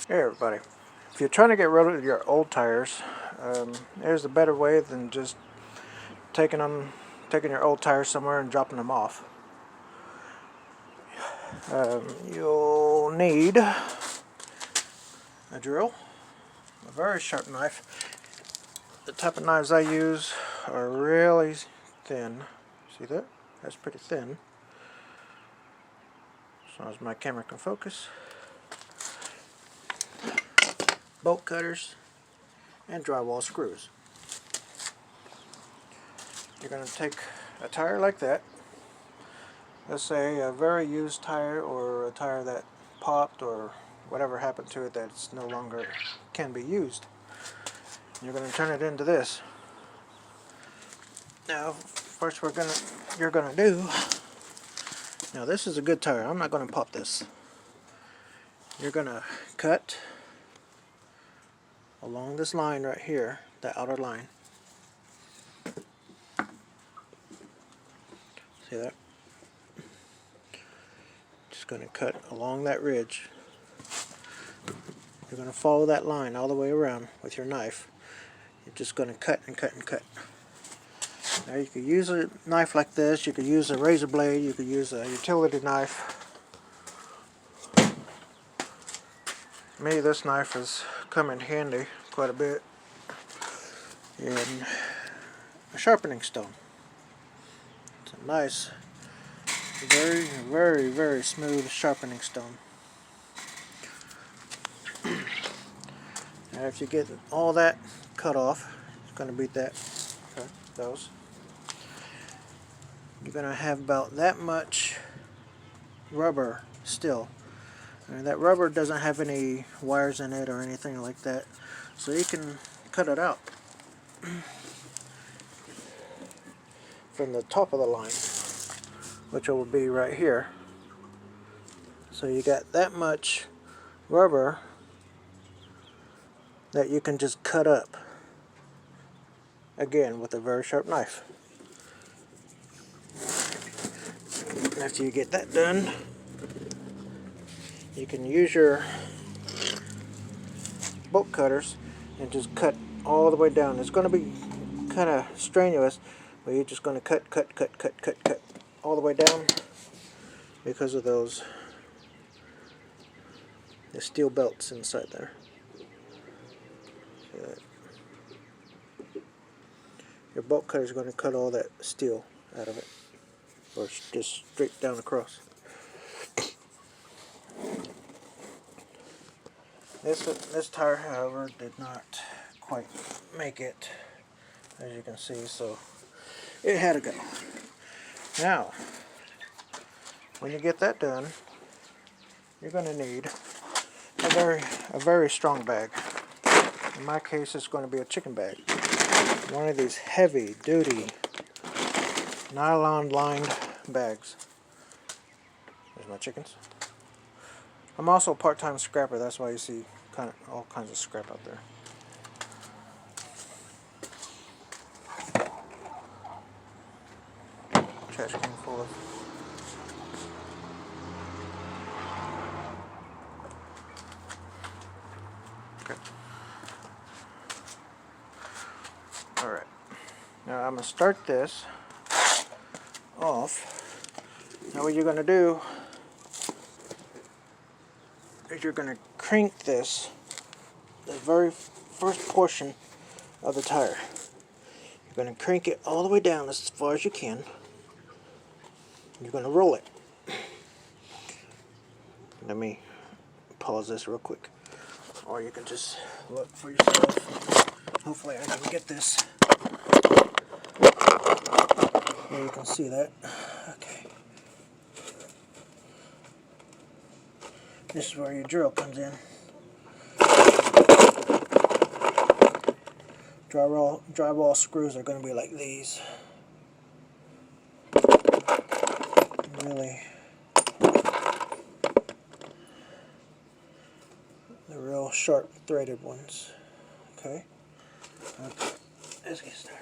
Hey everybody, if you're trying to get rid of your old tires, there's a better way than just taking your old tires somewhere and dropping them off. You'll need a drill, a very sharp knife. The type of knives I use are really thin. See that? That's pretty thin. As long as my camera can focus. Bolt cutters and drywall screws. You're going to take a tire like that. Let's say a very used tire, or a tire that popped or whatever happened to it that's no longer can be used. You're going to turn it into this. Now, first you're going to do. Now this is a good tire. I'm not going to pop this. You're going to cut along this line right here, the outer line. See that? Just going to cut along that ridge. You're going to follow that line all the way around with your knife. You're just going to cut and cut and cut. Now you could use a knife like this, you could use a razor blade, you could use a utility knife. Me, this knife has come in handy quite a bit in a sharpening stone. It's a nice, very, very, very smooth sharpening stone. Now if you get all that cut off, it's going to beat that. Okay, those. You're going to have about that much rubber still. And that rubber doesn't have any wires in it or anything like that, so you can cut it out from the top of the line, which will be right here. So you got that much rubber that you can just cut up, again with a very sharp knife. After you get that done, you can use your bolt cutters and just cut all the way down. It's going to be kind of strenuous, but you're just going to cut all the way down because of the steel belts inside there. See that? Your bolt cutter is going to cut all that steel out of it, or just straight down across. This tire, however, did not quite make it, as you can see, so it had to go. Now, when you get that done, you're going to need a very strong bag. In my case, it's going to be a chicken bag. One of these heavy-duty nylon-lined bags. There's my chickens. I'm also a part-time scrapper, that's why you see all kinds of scrap out there. Trash can full of. Okay. Alright. Now I'm going to start this off. Now what you're going to do is you're going to crank this, the very first portion of the tire. You're going to crank it all the way down as far as you can. You're going to roll it. Let me pause this real quick. Or you can just look for yourself. Hopefully I can get this. There you can see that. Okay. This is where your drill comes in. Drywall screws are going to be like these. Really, the real sharp threaded ones. Okay. Let's get started.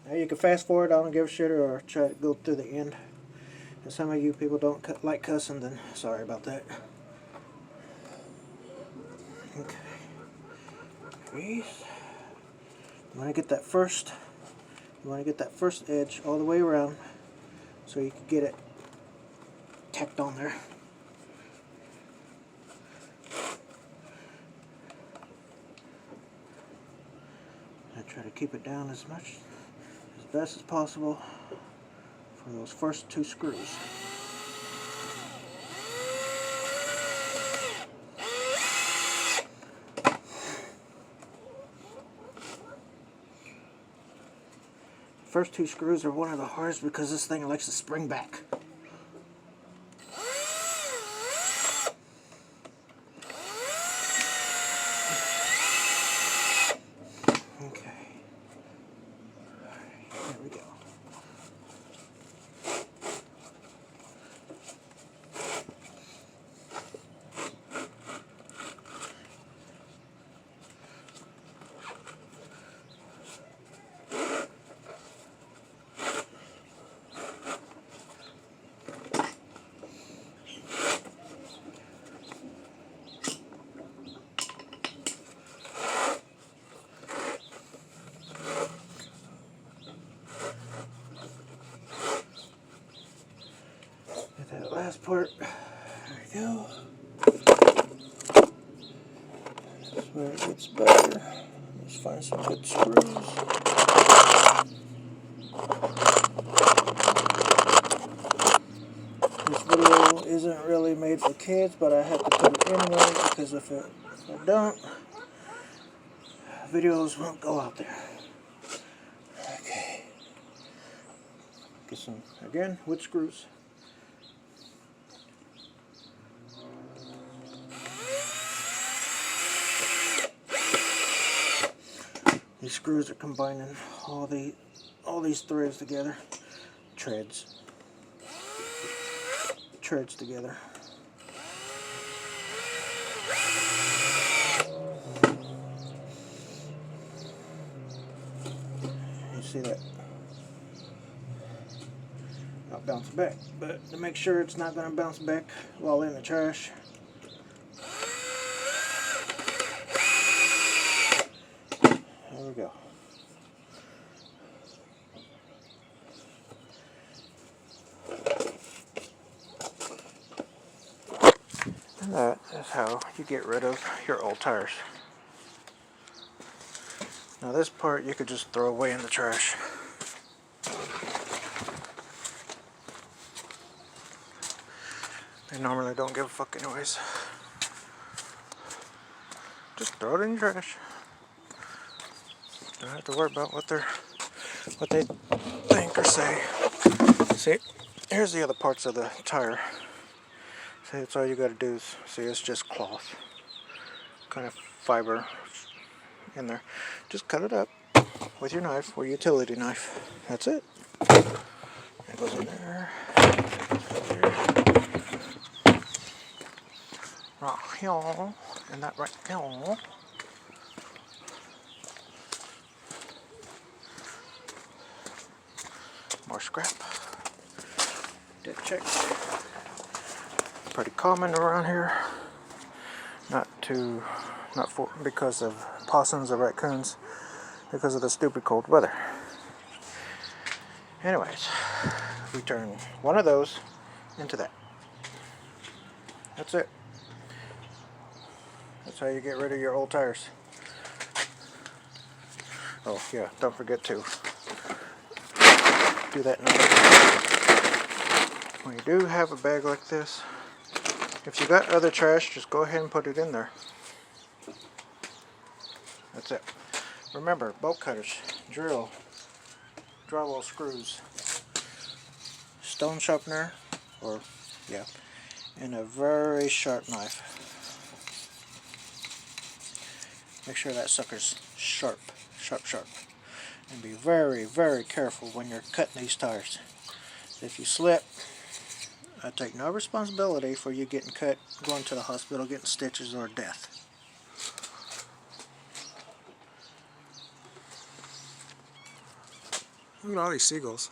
Now you can fast forward, I don't give a shit, or try to go through the end. And some of you people don't like cussing, then sorry about that. Okay. Grease. You want to get that first. You want to get that first edge all the way around, so you can get it tacked on there. I try to keep it down as best as possible for those first 2 screws. First 2 screws are one of the hardest because this thing likes to spring back. Okay. There we go. That last part, there we go. That's where it gets better. Let's find some good screws. This video isn't really made for kids, but I have to put it anyway because if I don't, videos won't go out there. Okay. Get some, again, wood screws. These screws are combining all these threads together. Treads together. You see that? Not bounce back, but to make sure it's not going to bounce back while in the trash, there we go. And that is how you get rid of your old tires. Now this part you could just throw away in the trash. They normally don't give a fuck anyways. Just throw it in your trash. Don't have to worry about what they think or say. See, here's the other parts of the tire. See, that's all you gotta do is, see, it's just cloth. Kind of fiber in there. Just cut it up with your knife or utility knife. That's it. That goes in there. Right here. And that right here. More scrap. Dead checks. Pretty common around here. Not because of possums or raccoons, because of the stupid cold weather. Anyways, we turn one of those into that. That's it. That's how you get rid of your old tires. Oh yeah, don't forget to do that now. When you do have a bag like this, if you got other trash, just go ahead and put it in there. That's it. Remember, bolt cutters, drill, drywall screws, stone sharpener, and a very sharp knife. Make sure that sucker's sharp. And be very, very careful when you're cutting these tires. If you slip, I take no responsibility for you getting cut, going to the hospital, getting stitches, or death. Look at all these seagulls.